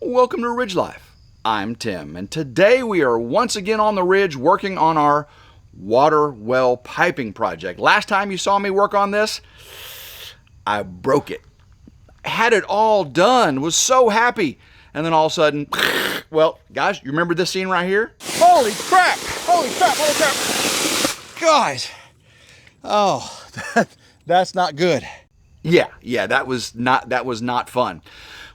Welcome to Ridge Life. I'm Tim, and today we are once again on the ridge working on our water well piping project. Last time you saw me work on this, I broke it. Had it all done, was so happy, and then all of a sudden, well, guys, you remember this scene right here? Holy crap! Holy crap! Holy crap! Guys, oh, that's not good. Yeah, that was not fun.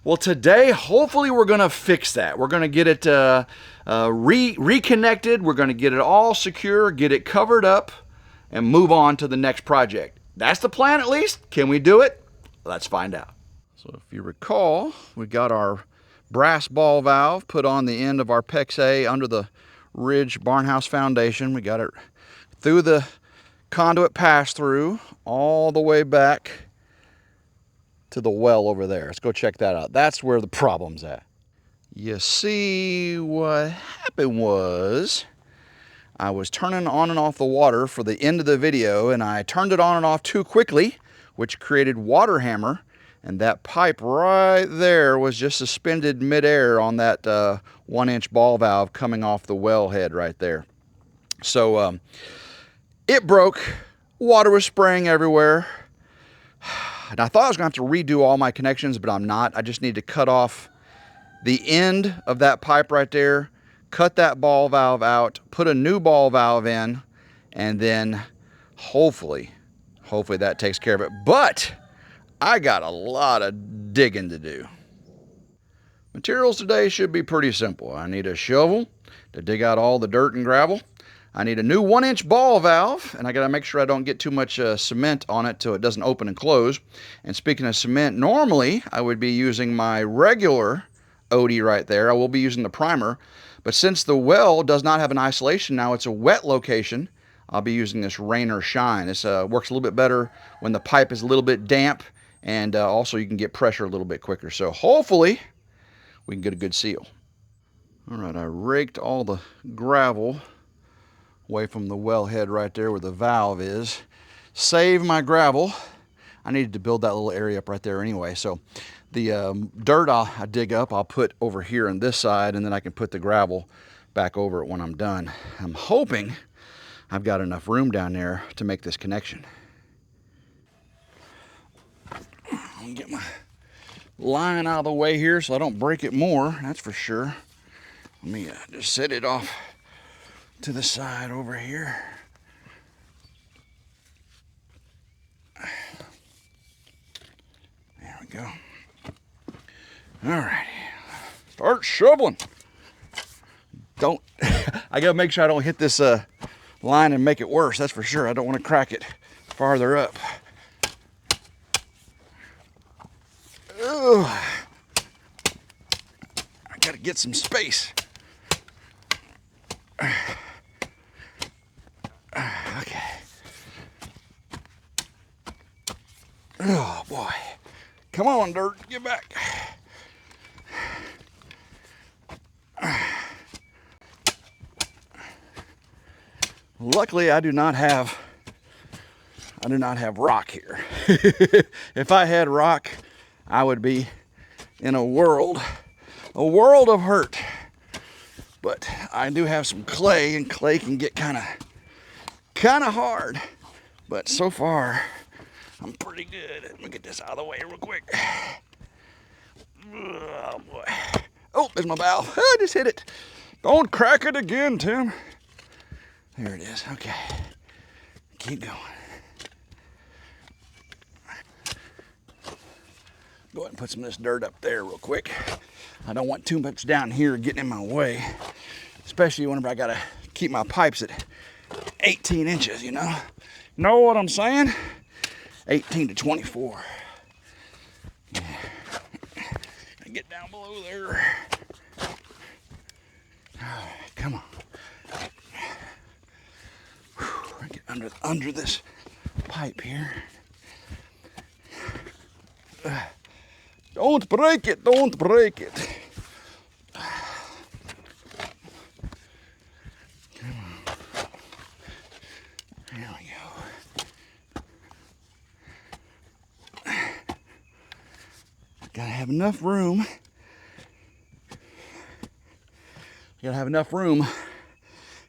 Well, today, hopefully we're gonna fix that. We're gonna get it reconnected. We're gonna get it all secure, get it covered up, and move on to the next project. That's the plan, at least. Can we do it? Let's find out. So if you recall, we got our brass ball valve put on the end of our PEX A under the Ridge Barnhouse foundation. We got it through the conduit pass-through all the way back to the well over there. Let's go check that out. That's where the problem's at. You see, what happened was I was turning on and off the water for the end of the video, and I turned it on and off too quickly, which created water hammer, and that pipe right there was just suspended midair on that 1-inch ball valve coming off the well head right there. So it broke. Water was spraying everywhere. And I thought I was going to have to redo all my connections, but I'm not. I just need to cut off the end of that pipe right there, cut that ball valve out, put a new ball valve in, and then hopefully that takes care of it. But I got a lot of digging to do. Materials today should be pretty simple. I need a shovel to dig out all the dirt and gravel. I need a new 1-inch ball valve, and I got to make sure I don't get too much cement on it so it doesn't open and close. And speaking of cement, normally I would be using my regular OD right there. I will be using the primer, but since the well does not have an isolation now, it's a wet location, I'll be using this Rain or Shine. This works a little bit better when the pipe is a little bit damp, and also you can get pressure a little bit quicker. So hopefully we can get a good seal. All right, I raked all the gravel away from the wellhead right there where the valve is. Save my gravel. I needed to build that little area up right there anyway. So the dirt I dig up, I'll put over here on this side, and then I can put the gravel back over it when I'm done. I'm hoping I've got enough room down there to make this connection. Let me get my line out of the way here so I don't break it more, that's for sure. Let me just set it off to the side over here. There we go. All right, start shoveling. Don't, I gotta make sure I don't hit this line and make it worse, that's for sure. I don't want to crack it farther up. Ugh. I gotta get some space. Okay. Oh boy. Come on, dirt, get back. Luckily, I do not have rock here. If I had rock, I would be in a world of hurt. But I do have some clay, and clay can get kind of hard. But so far, I'm pretty good. Let me get this out of the way real quick. Oh boy. Oh, there's my valve. I just hit it. Don't crack it again, Tim. There it is. Okay. Keep going. Go ahead and put some of this dirt up there real quick. I don't want too much down here getting in my way, especially whenever I gotta keep my pipes at 18 inches, you know? Know what I'm saying? 18 to 24. Yeah. Get down below there. All right, come on. Whew, get under this pipe here. Don't break it, don't break it. Come on. There we go. Gotta have enough room You gotta have enough room.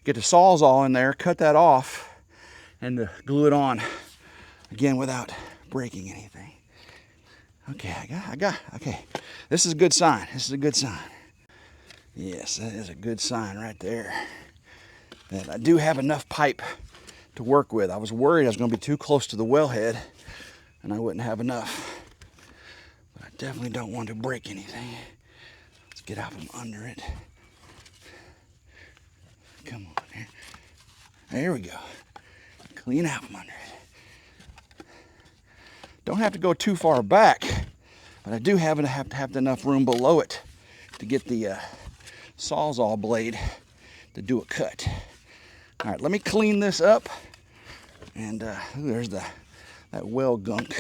Get the Sawzall in there, cut that off, and glue it on again without breaking anything. Okay, okay. This is a good sign. This is a good sign. Yes, that is a good sign right there. That I do have enough pipe to work with. I was worried I was going to be too close to the wellhead and I wouldn't have enough. But I definitely don't want to break anything. Let's get out from under it. Come on here. There we go. Clean out from under it. Don't have to go too far back, but I do have to have enough room below it to get the Sawzall blade to do a cut. All right, let me clean this up. And there's that well gunk.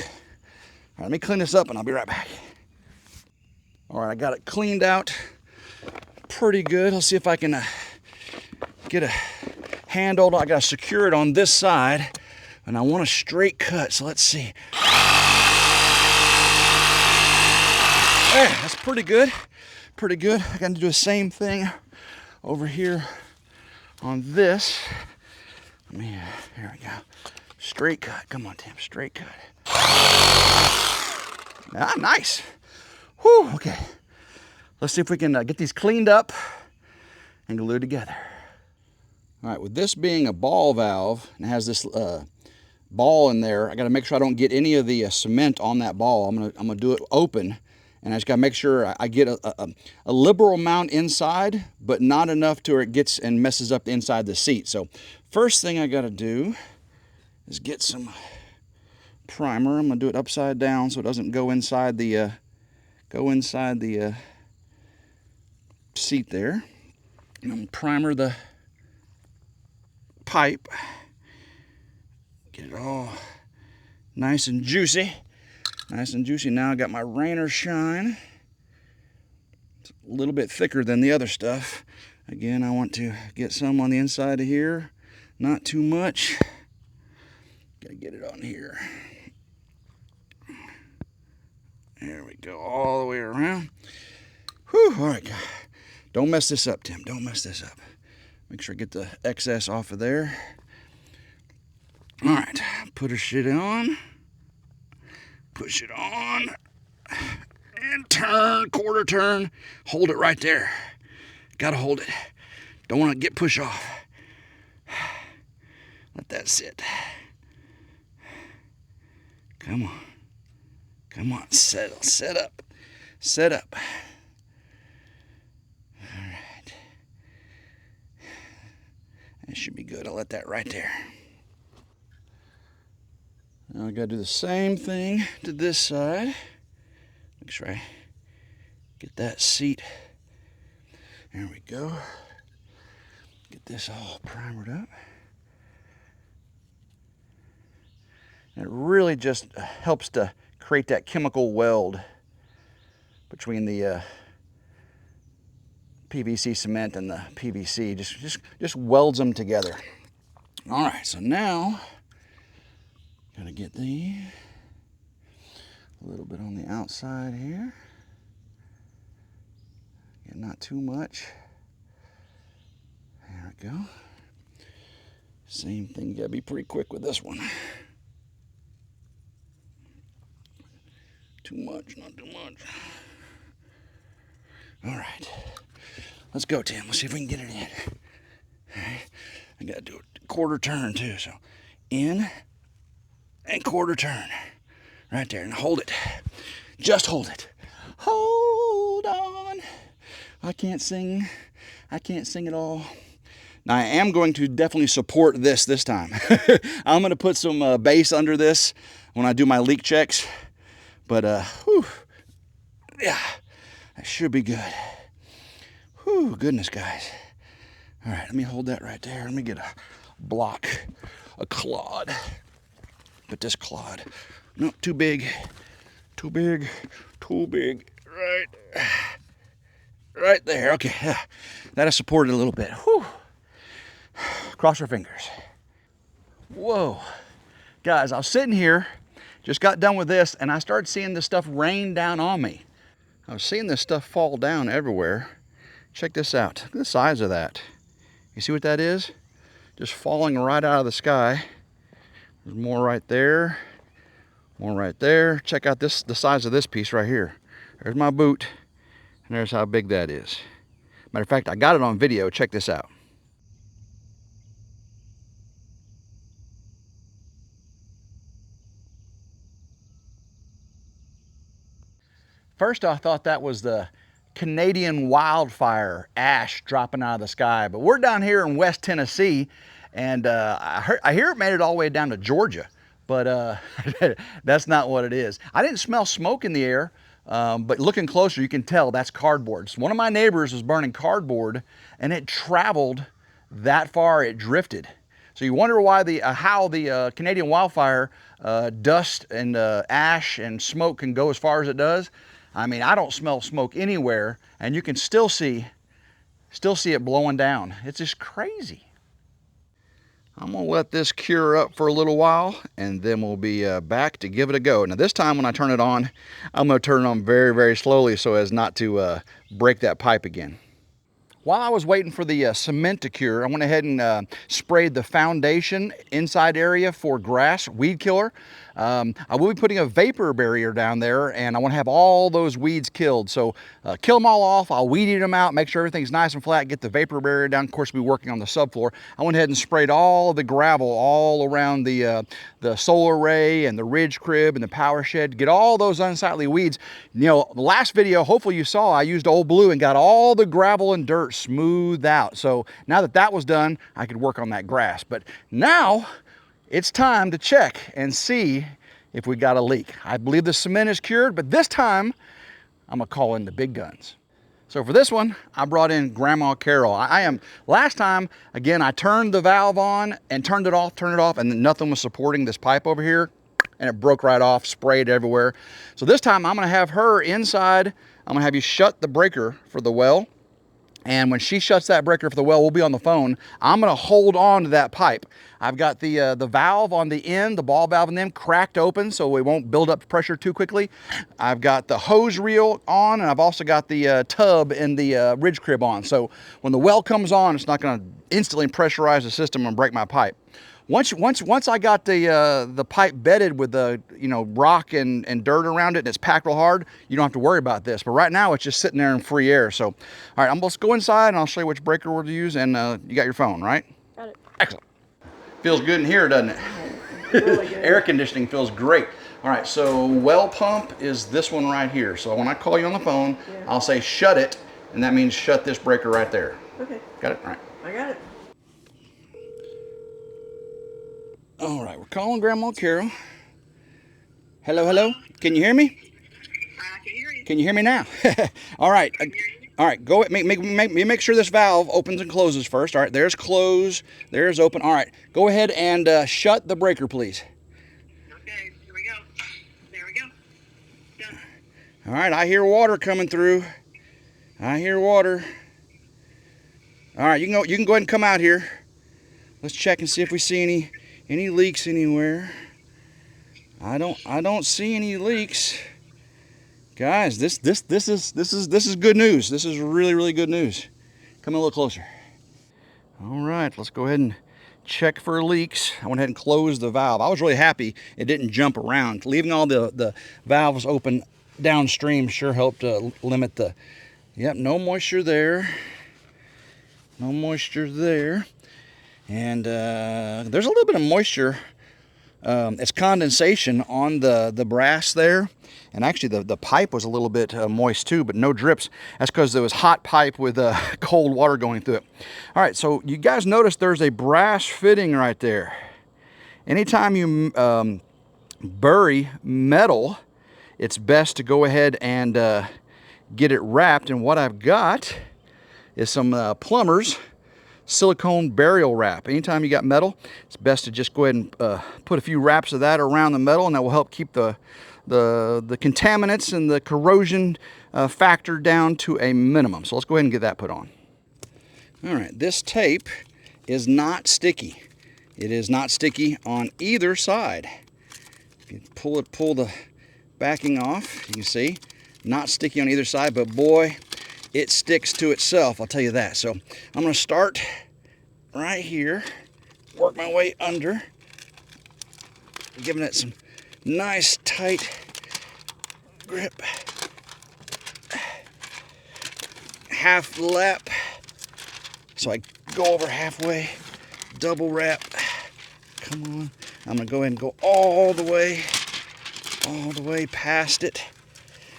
All right, let me clean this up and I'll be right back. All right, I got it cleaned out pretty good. Let's see if I can get a handle. I got to secure it on this side and I want a straight cut. So let's see. Hey, that's pretty good. Pretty good. I got to do the same thing over here on this. Here we go. Straight cut. Come on, Tim. Straight cut. Ah, nice. Whew, okay. Let's see if we can get these cleaned up and glued together. All right, with this being a ball valve and it has this ball in there, I got to make sure I don't get any of the cement on that ball. I'm gonna do it open. And I just got to make sure I get a liberal amount inside, but not enough to where it gets and messes up the inside of the seat. So first thing I got to do is get some primer. I'm going to do it upside down so it doesn't go inside the seat there. I'm going to primer the pipe. Get it all nice and juicy. Nice and juicy. Now I got my rain or shine. It's a little bit thicker than the other stuff. Again, I want to get some on the inside of here. Not too much. Gotta get it on here. There we go. All the way around. Whew. All right. Don't mess this up, Tim. Don't mess this up. Make sure I get the excess off of there. All right. Put our shit on. Push it on and turn, quarter turn. Hold it right there. Gotta hold it. Don't want to get pushed off. Let that sit. Come on. Come on. Settle. Set up. Set up. All right. That should be good. I'll let that right there. Now I got to do the same thing to this side. Make sure I get that seat. There we go. Get this all primered up. And it really just helps to create that chemical weld between the PVC cement and the PVC. Just welds them together. All right, so now gotta get a little bit on the outside here. Yeah, not too much. There we go. Same thing, you gotta be pretty quick with this one. Too much, not too much. All right, let's go, Tim. Let's see if we can get it in. All right. I gotta do a quarter turn too, so in and quarter turn right there, and hold it. Just hold it. Hold on. I can't sing at all. Now I am going to definitely support this time. I'm going to put some base under this when I do my leak checks, but whew, yeah, that should be good. Whew, goodness, guys. All right, let me hold that right there. Let me get a block, a clod. But this clod, no, too big, too big, too big. Right there. Okay, that'll support it a little bit. Whew. Cross your fingers. Whoa, guys, I was sitting here, just got done with this, and I started seeing this stuff rain down on me. I was seeing this stuff fall down everywhere, Check this out. Look at the size of that. You see what that is? Just falling right out of the sky. There's more right there. More right there. Check out this, the size of this piece right here. There's my boot, and there's how big that is. Matter of fact, I got it on video. Check this out. First, I thought that was the Canadian wildfire ash dropping out of the sky, but we're down here in West Tennessee, and I hear it made it all the way down to Georgia, but that's not what it is. I didn't smell smoke in the air, but looking closer, you can tell that's cardboard. So one of my neighbors was burning cardboard, and it traveled that far. It drifted. So you wonder why how the Canadian wildfire dust and ash and smoke can go as far as it does. I mean, I don't smell smoke anywhere, and you can still see it blowing down. It's just crazy. I'm gonna let this cure up for a little while, and then we'll be back to give it a go. Now this time when I turn it on, I'm gonna turn it on very, very slowly so as not to break that pipe again. While I was waiting for the cement to cure, I went ahead and sprayed the foundation inside area for grass weed killer. I will be putting a vapor barrier down there, and I want to have all those weeds killed. So kill them all off. I'll weed eat them out, make sure everything's nice and flat, get the vapor barrier down. Of course, we'll be working on the subfloor. I went ahead and sprayed all the gravel all around the solar array and the ridge crib and the power shed. Get all those unsightly weeds. You know, the last video, hopefully you saw, I used Old Blue and got all the gravel and dirt smoothed out. So now that that was done, I could work on that grass. But now it's time to check and see if we got a leak. I believe the cement is cured, but this time I'm gonna call in the big guns. So for this one, I brought in Grandma Carol. Last time, again, I turned the valve on and turned it off, and nothing was supporting this pipe over here, and it broke right off, sprayed everywhere. So this time I'm gonna have her inside. I'm gonna have you shut the breaker for the well. And when she shuts that breaker for the well, we'll be on the phone. I'm gonna hold on to that pipe. I've got the valve on the end, the ball valve in them, cracked open so we won't build up pressure too quickly. I've got the hose reel on, and I've also got the tub in the ridge crib on. So when the well comes on, it's not gonna instantly pressurize the system and break my pipe. Once I got the pipe bedded with the rock and dirt around it, and it's packed real hard, you don't have to worry about this. But right now it's just sitting there in free air. So, all right, I'm gonna go inside and I'll show you which breaker we're to use. And you got your phone, right? Got it. Excellent. Feels good in here, doesn't it? Really good. Air conditioning feels great. All right, so well pump is this one right here. So when I call you on the phone, yeah, I'll say shut it, and that means shut this breaker right there. Okay. Got it? All right. I got it. All right, we're calling Grandma Carol. Hello, hello. Can you hear me? I can hear you. Can you hear me now? All right. All right, go make sure this valve opens and closes first. All right, there's close, there's open. All right, go ahead and shut the breaker, please. Okay, here we go. There we go. Done. All right, I hear water coming through. I hear water. All right, you can go ahead and come out here. Let's check and see if we see any leaks anywhere. I don't see any leaks. Guys, this is good news. This is really, really good news. Come a little closer. All right, let's go ahead and check for leaks. I went ahead and closed the valve. I was really happy it didn't jump around. Leaving all the valves open downstream sure helped limit the, yep, no moisture there. No moisture there. And there's a little bit of moisture. It's condensation on the brass there. And actually the pipe was a little bit moist too, but no drips. That's because there was hot pipe with cold water going through it. All right, so you guys notice there's a brass fitting right there. Anytime you bury metal, it's best to go ahead and get it wrapped. And what I've got is some plumber's silicone burial wrap. Anytime you got metal, it's best to just go ahead and put a few wraps of that around the metal, and that will help keep the contaminants and the corrosion factor down to a minimum. So let's go ahead and get that put on. All right, this tape is not sticky. It is not sticky on either side. If you pull the backing off, you can see, not sticky on either side, but boy, it sticks to itself, I'll tell you that. So I'm going to start right here, work my way under, giving it some nice tight grip. Half lap, so I go over halfway, double wrap. Come on, I'm gonna go ahead and go all the way past it.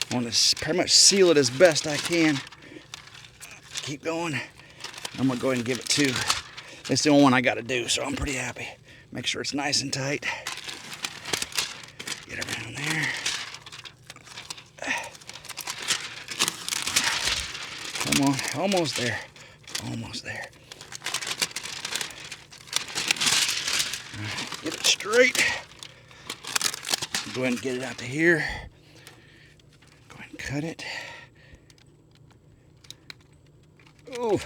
I want to pretty much seal it as best I can. Keep going. I'm gonna go ahead and give it 2. It's the only one I got to do, so I'm pretty happy. Make sure it's nice and tight. Get around there. Come on, almost there. Almost there. Right, get it straight. Go ahead and get it out to here. Go ahead and cut it. Ooh,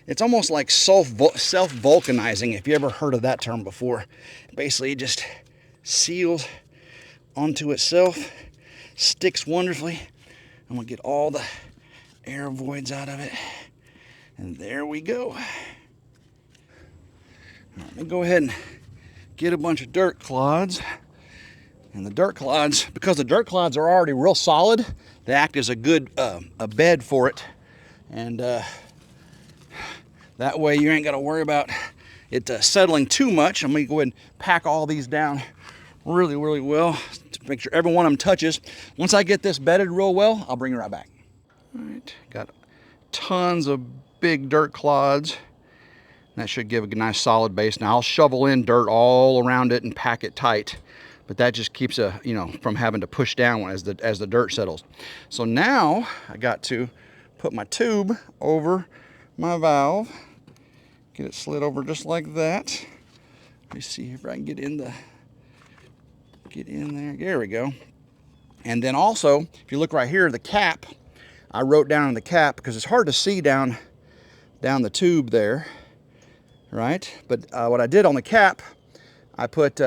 it's almost like self-vulcanizing, if you ever heard of that term before. Basically, it just seals onto itself, sticks wonderfully. I'm gonna get all the air voids out of it, and there we go. Let me go ahead and get a bunch of dirt clods. And the dirt clods, because the dirt clods are already real solid, they act as a good a bed for it. And that way you ain't got to worry about it settling too much. I'm going to go ahead and pack all these down really, really well to make sure every one of them touches. Once I get this bedded real well, I'll bring it right back. All right, got tons of big dirt clods. That should give a nice solid base. Now I'll shovel in dirt all around it and pack it tight, but that just keeps from having to push down as the dirt settles. So now I got to put my tube over my valve, get it slid over just like that. Let me see if I can get in there. There we go. And then also, if you look right here, the cap, I wrote down on the cap because it's hard to see down the tube there, right? But what I did on the cap, I put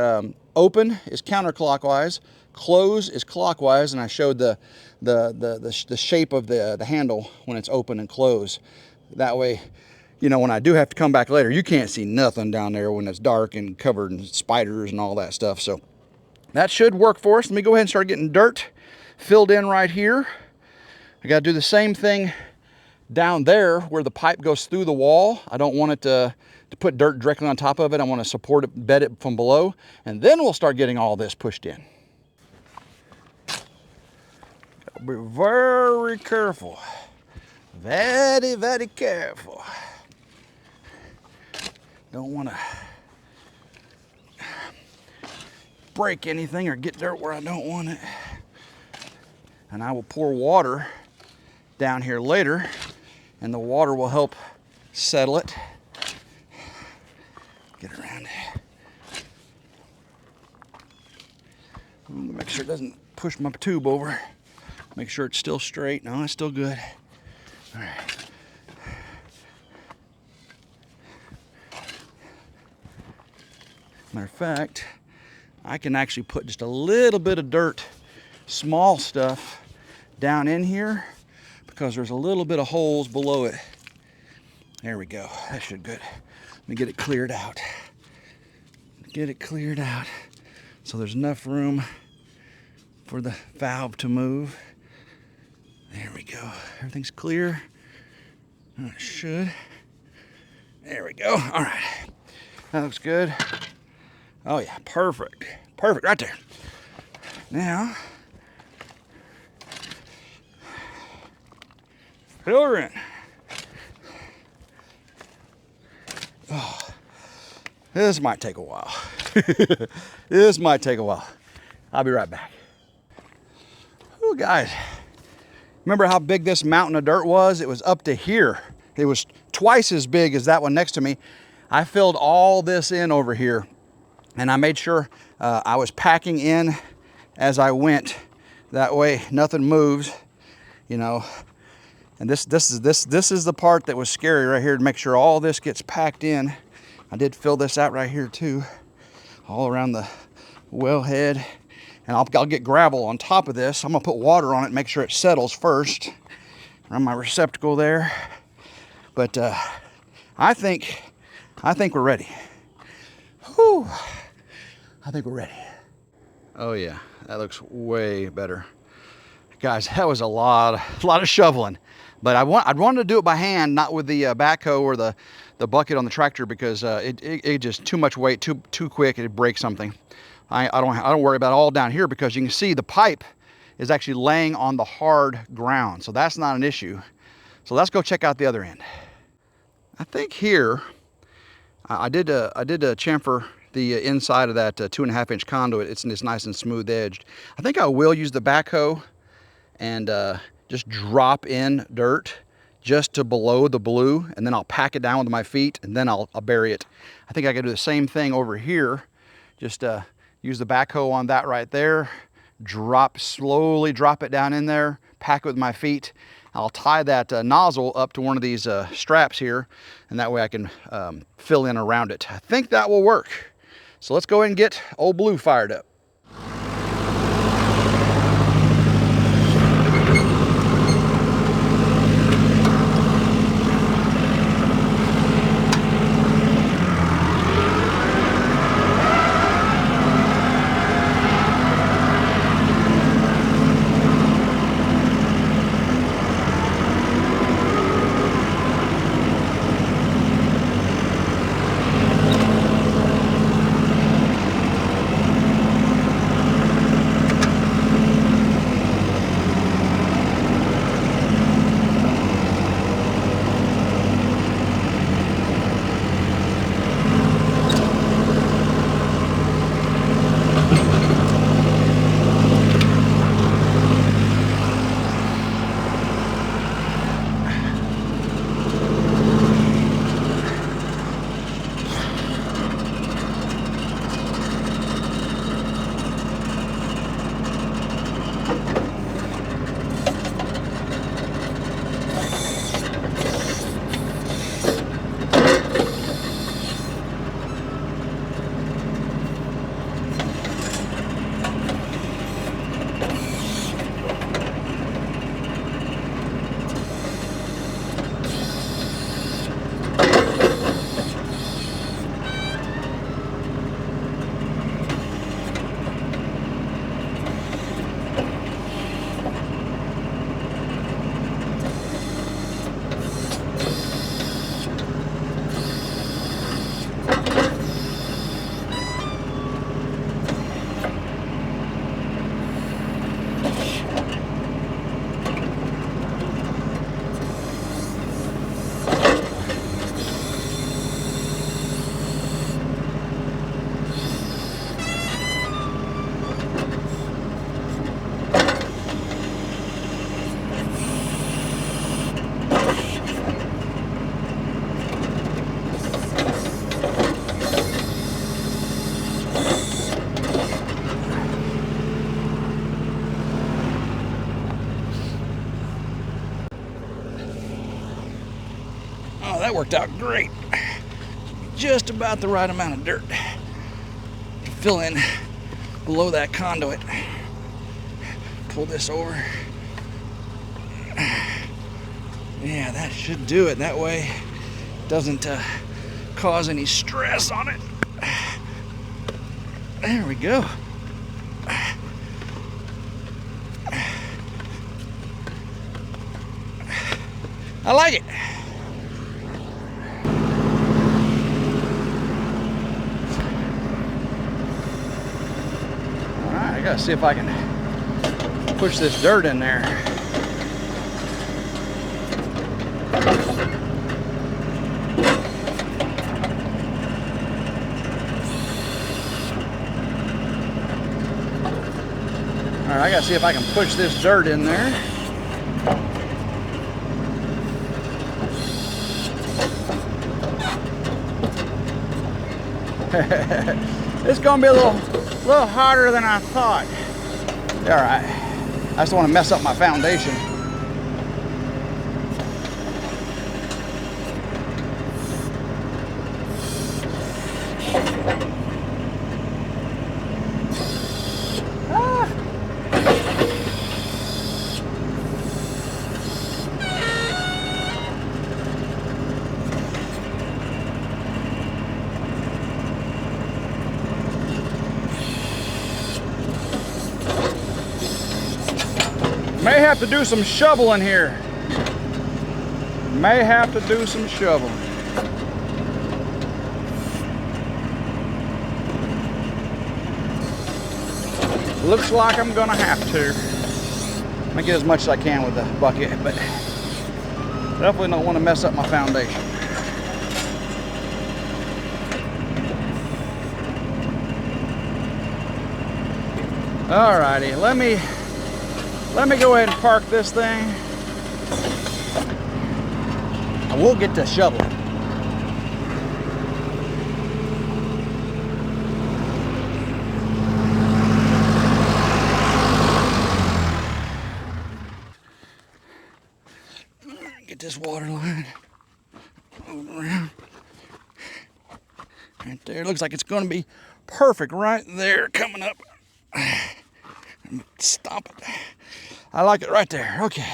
open is counterclockwise, close is clockwise, and I showed the shape of the handle when it's open and closed. That way, when I do have to come back later, you can't see nothing down there when it's dark and covered in spiders and all that stuff. So that should work for us. Let me go ahead and start getting dirt filled in right here. I got to do the same thing down there where the pipe goes through the wall. I don't want it to put dirt directly on top of it. I want to support it, bed it from below, and then we'll start getting all this pushed in. Gotta be very careful. Very, very careful. Don't want to break anything or get dirt where I don't want it. And I will pour water down here later, and the water will help settle it. Get around it. Make sure it doesn't push my tube over. Make sure it's still straight. No, it's still good. All right. Matter of fact, I can actually put just a little bit of dirt, small stuff, down in here because there's a little bit of holes below it. There we go. That should be good. Let me get it cleared out. Get it cleared out so there's enough room for the valve to move. There we go. Everything's clear. It should. There we go. All right. That looks good. Oh yeah, perfect. Perfect right there. Now, fill her in. Oh, this might take a while. This might take a while. I'll be right back. Oh, guys, remember how big this mountain of dirt was? It was up to here. It was twice as big as that one next to me. I filled all this in over here, and I made sure I was packing in as I went. That way, nothing moves, And this is the part that was scary right here, to make sure all this gets packed in. I did fill this out right here too, all around the wellhead. And I'll get gravel on top of this. I'm gonna put water on it, make sure it settles first. on my receptacle there. But I think we're ready. Whew. I think we're ready. Oh yeah, that looks way better. Guys, that was a lot of shoveling. But I'd wanted to do it by hand, not with the backhoe or the bucket on the tractor, because it just too much weight, too quick, it'd break something. I don't worry about it all down here, because you can see the pipe is actually laying on the hard ground, so that's not an issue. So let's go check out the other end. I think here I did chamfer the inside of that 2.5 inch conduit. It's nice and smooth edged. I think I will use the backhoe and just drop in dirt just to below the blue, and then I'll pack it down with my feet, and then I'll bury it. I think I can do the same thing over here. Just use the backhoe on that right there, slowly drop it down in there, pack it with my feet. I'll tie that nozzle up to one of these straps here, and that way I can fill in around it. I think that will work. So let's go ahead and get old Blue fired up. That worked out great. Just about the right amount of dirt to fill in below that conduit. Pull this over. Yeah, that should do it. That way it doesn't cause any stress on it. There we go. I like it. I gotta see if I can push this dirt in there. All right, I gotta see if I can push this dirt in there. It's gonna be a little harder than I thought. All right, I just don't want to mess up my foundation. have to do some shoveling here. May have to do some shoveling. Looks like I'm gonna have to. I'm gonna get as much as I can with the bucket, but definitely don't want to mess up my foundation. Alrighty, let me go ahead and park this thing. I will get to shoveling. Get this water line over around right there. Looks like it's going to be perfect right there coming up. Stop it. I like it right there. Okay.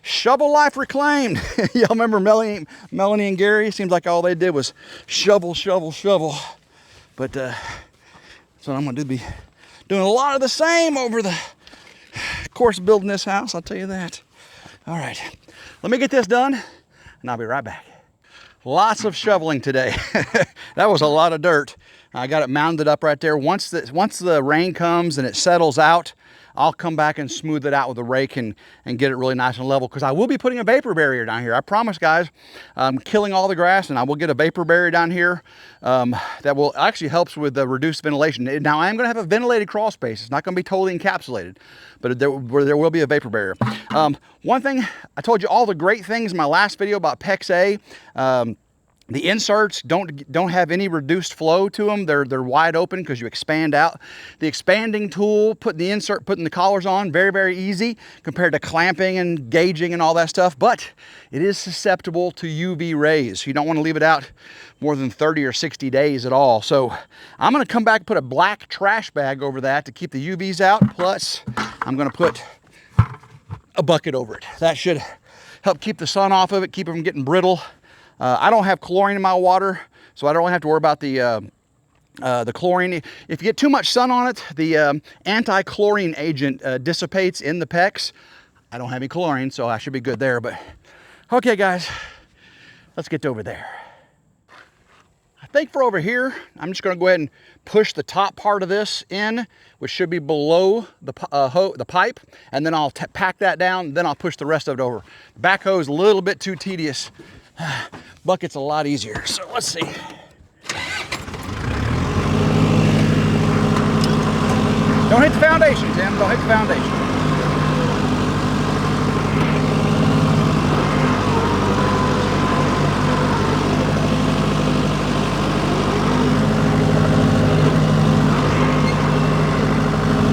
Shovel life reclaimed. Y'all remember Melanie and Gary? Seems like all they did was shovel, shovel, shovel. But that's what I'm going to be doing a lot of the same over the course of building this house. I'll tell you that. All right. Let me get this done and I'll be right back. Lots of shoveling today. That was a lot of dirt. I got it mounded up right there. Once the rain comes and it settles out, I'll come back and smooth it out with a rake and get it really nice and level, because I will be putting a vapor barrier down here. I promise, guys. I'm killing all the grass and I will get a vapor barrier down here that will actually helps with the reduced ventilation. Now, I am going to have a ventilated crawl space. It's not going to be totally encapsulated, but there will be a vapor barrier. One thing, I told you all the great things in my last video about PEX A. The inserts don't have any reduced flow to them. They're wide open because you expand out. The expanding tool, putting the collars on, very, very easy compared to clamping and gauging and all that stuff. But it is susceptible to UV rays. You don't want to leave it out more than 30 or 60 days at all. So I'm going to come back and put a black trash bag over that to keep the UVs out. Plus, I'm going to put a bucket over it. That should help keep the sun off of it, keep it from getting brittle. I don't have chlorine in my water, so I don't have to worry about the chlorine. If you get too much sun on it, the anti-chlorine agent dissipates in the PEX. I don't have any chlorine, so I should be good there. But okay, guys, let's get over there. I think for over here, I'm just going to go ahead and push the top part of this in, which should be below the pipe, and then I'll pack that down. Then I'll push the rest of it over. Backhoe is a little bit too tedious. Bucket's a lot easier, so let's see. Don't hit the foundation, Tim. Don't hit the foundation.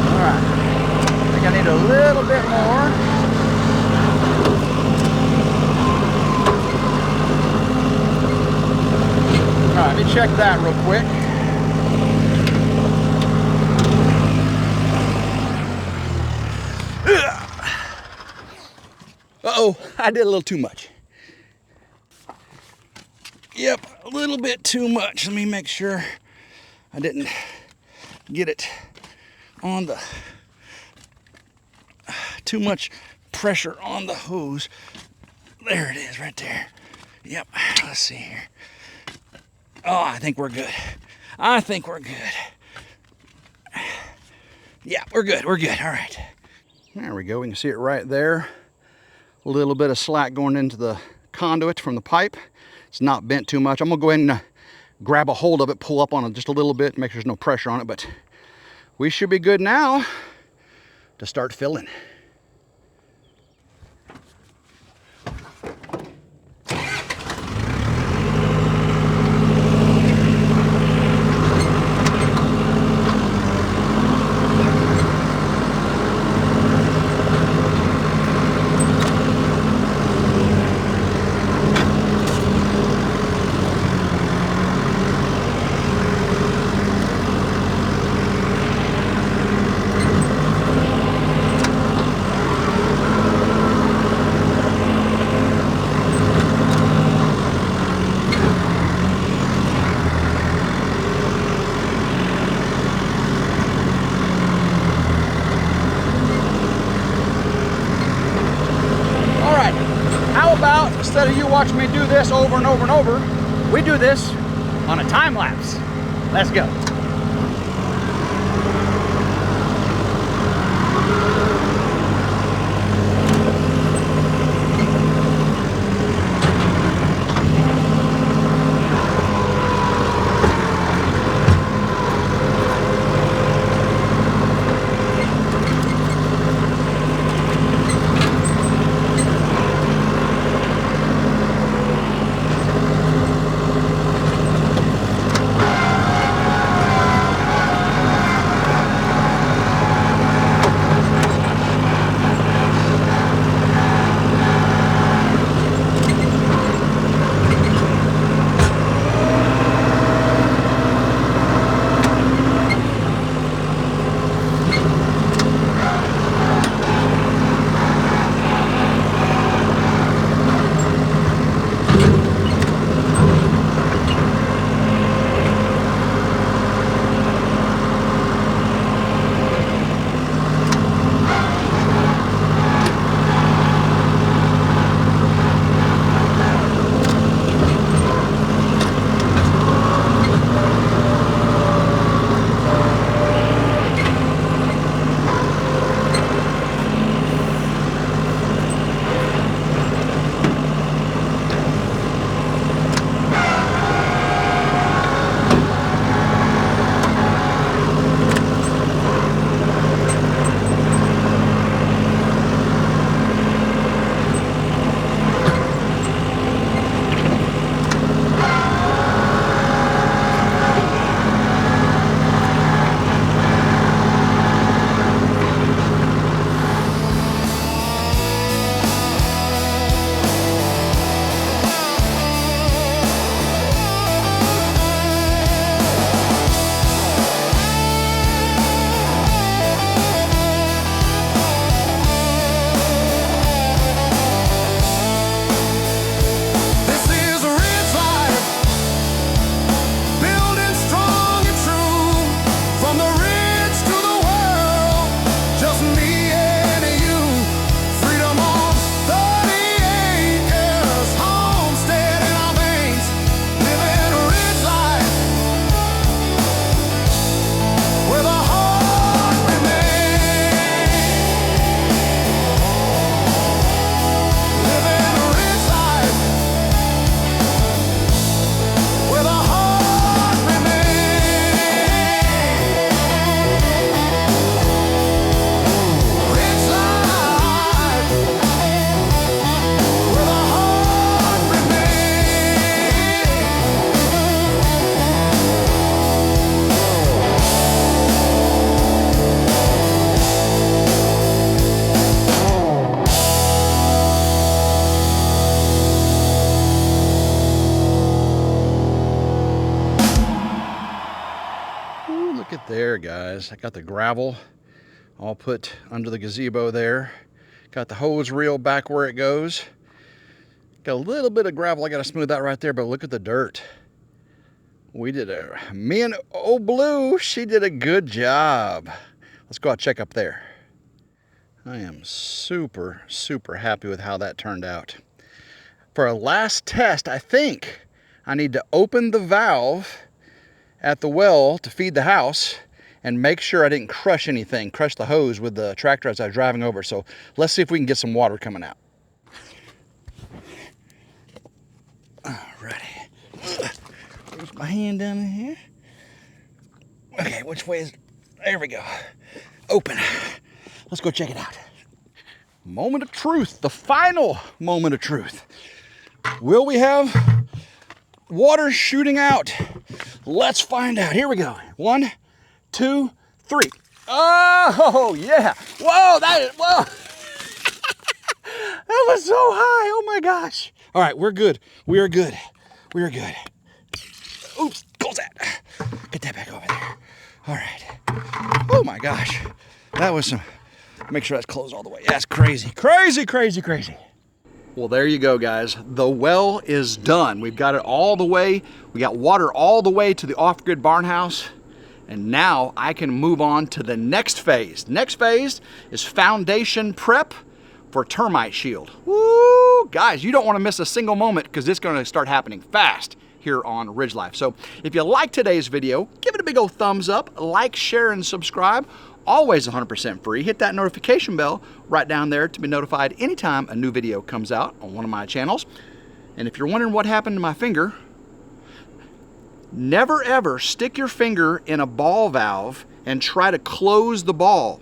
All right. I think I need a little bit more. All right, let me check that real quick. Uh-oh, I did a little too much. Yep, a little bit too much. Let me make sure I didn't get it on the, too much pressure on the hose. There it is, right there. Yep, let's see here. Oh, I think we're good. I think we're good. Yeah, we're good. We're good. All right. There we go. We can see it right there. A little bit of slack going into the conduit from the pipe. It's not bent too much. I'm going to go ahead and grab a hold of it, pull up on it just a little bit, make sure there's no pressure on it. But we should be good now to start filling. Instead of you watching me do this over and over and over, we do this on a time lapse. Let's go. There, guys, I got the gravel all put under the gazebo there. Got the hose reel back where it goes. Got a little bit of gravel I got to smooth out right there, but look at the dirt. Me and old Blue, she did a good job. Let's go out and check up there. I am super, super happy with how that turned out. For our last test, I think I need to open the valve at the well to feed the house and make sure I didn't crush the hose with the tractor as I was driving over. So let's see if we can get some water coming out. Alrighty. Reach my hand down in here. Okay, which way is, there we go. Open. Let's go check it out. Moment of truth, the final moment of truth. Will we have water shooting out? Let's find out. Here we go. 1, 2, 3. Oh, yeah. Whoa, whoa. That was so high. Oh my gosh. All right, we're good. We are good. We are good. Oops, close that. Get that back over there. All right. Oh my gosh. That was some, make sure that's closed all the way. That's crazy. Crazy, crazy, crazy. Well, there you go, guys. The well is done. We've got it all the way. We got water all the way to the off-grid barn house. And now I can move on to the next phase. Next phase is foundation prep. for termite shield. Woo! Guys, you don't want to miss a single moment because it's going to start happening fast here on RidgeLife. So if you like today's video, give it a big old thumbs up, like, share, and subscribe. Always 100% free. Hit that notification bell right down there to be notified anytime a new video comes out on one of my channels. And if you're wondering what happened to my finger, never ever stick your finger in a ball valve and try to close the ball.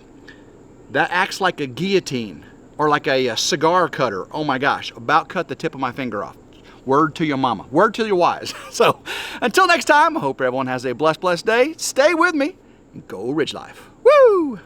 That acts like a guillotine or like a cigar cutter. Oh my gosh, about cut the tip of my finger off. Word to your mama, word to your wise. So until next time, I hope everyone has a blessed day. Stay with me and go RidgeLife. Woo!